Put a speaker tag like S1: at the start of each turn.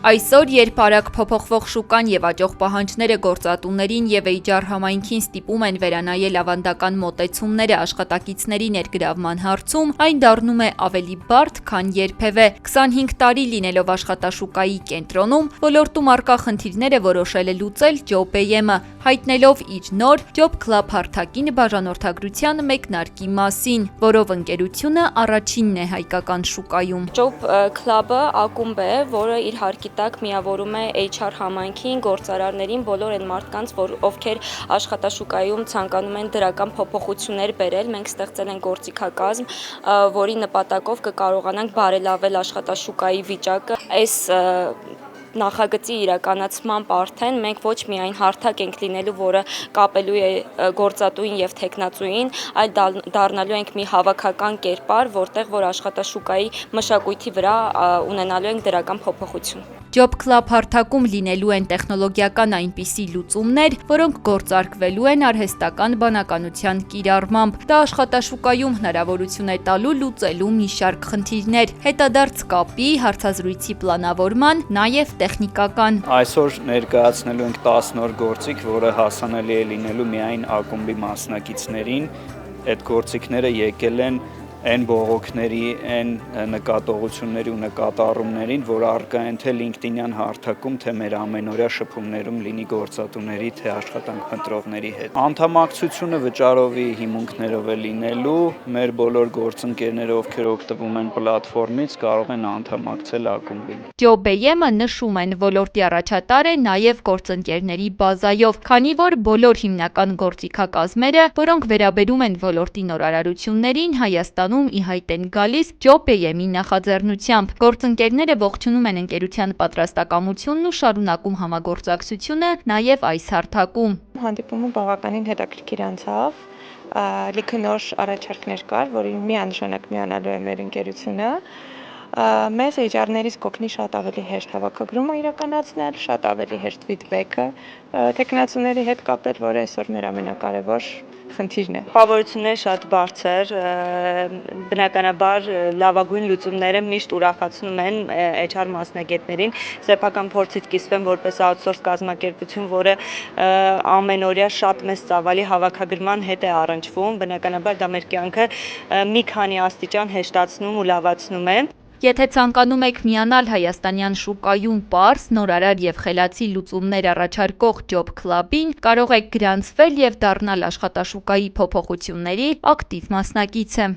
S1: Այսօր, երբ արագ փոփոխվող շուկան եւ աճող պահանջները գործատուներին եւ HR համայնքին ստիպում են վերանայել ավանդական մոտեցումները աշխատակիցների ներգրավման հարցում, այն դառնում է ավելի բարդ, քան երբևէ։ 25 տարի լինելով աշխատաշուկայի կենտրոնում, ոլորտում առկա խնդիրները որոշել է լուծել ջոբ.am-ը, հայտնելով իր նոր Job Club հարթակին բաժանորդագրության մեկնարկի մասին, որով ընկերությունը առաջինն է հայկական շուկայում։
S2: Job Club-ը ակումբ է, որը իր հարկի տակ միավորում է HR համայնքին, գործարարներին, բոլոր այն մարդկանց, ովքեր աշխատաշուկայում ցանկանում են դրական փոփոխություններ բերել։ Մենք ստեղծել ենք գործիքակազմ, որի նպատակով կկարողանանք բարելավել աշխատաշուկայի վիճակը։ Այս նախագծի իրականացմամբ արդեն մենք ոչ միայն հարթակ ենք լինելու, որը կապելու է գործատուին եւ թեկնածուին, այլ դառնալու ենք մի հավաքական կերպար, որտեղ որ աշխատաշուկայի մշակույթի վրա ունենալու ենք դրական փոփոխություն։
S1: Job Club հարթակում լինելու են տեխնոլոգիական այնպիսի լուծումներ, որոնք գործարկվելու են արհեստական բանականության կիրառմամբ։ Դա աշխատաշուկայում հնարավորություն է տալու լուծելու մի շարք խնդիրներ, հետադարձ կապի, հարցազրույցի պլանավորման, նաև տեխնիկական։
S3: Այսօր ներկայացնելու ենք 10 նոր գործիք, որը հասանելի է լինելու միայն ակումբի մասնակիցներին։ Այդ գործիքները եկել են այն բողոքների, այն նկատողությունների ու նկատառումներին, որ առկա են թե LinkedIn-յան հարթակում, թե մեր ամենօրյա շփումներում լինի գործատուների, թե աշխատանք փնտրողների հետ։ Անդամակցությունը վճարովի հիմունքներով է լինելու, մեր բոլոր գործընկերները, ովքեր օգտվում են պլատֆորմից, կարող են անդամակցել ակումբին։
S1: Job.am-ը նշում են, ոլորտի առաջատար է նաև գործընկերների բազայով, քանի որ բոլոր հիմնական գործիքակազմերը, որոնք վերաբերում են ոլորտի նորարարություններին, Հայաստանում ի հայտ են գալիս Job.am-ի նախաձեռնությամբ։ Գործընկերները ողջունում են ընկերության պատրաստակամությունն ու շարունակում համագործակցությունը նաև այս հարթակում։
S4: Հանդիպումը բավականին հետաքրքիր անցավ, լիքը նոր առաջարկներ կար, որին միանշանակ միանալու է մեր ընկերությունը։ Մեզ HR-ներից կօգնի շատ ավելի հեշտ հավաքագրումը իրականացնել, շատ ավելի հեշտ ֆիդբեքը թեկնածուների հետ կապել, որը այսօր մեր ամենակարևոր խնդիրն է։
S2: Տպավորությունները շատ բարձր, բնականաբար լավագույն լուծումները միշտ ուրախացնում են HR մասնագետներին։ Սեփական փորձից կիսվեմ որպես outsource կազմակերպություն, որը ամենօրյա շատ մեծ ծավալի հավաքագրման հետ է առնչվում, բնականաբար դա մեր կյանքը մի քանի աստիճան հեշտացնում ու լավացնում է։
S1: Եթե ցանկանում եք միանալ հայաստանյան շուկայում պարզ, նորարար եւ խելացի լուծումներ առաջարկող Job Club-ին, կարող եք գրանցվել եւ դառնալ աշխատաշուկայի փոփոխությունների ակտիվ մասնակիցը։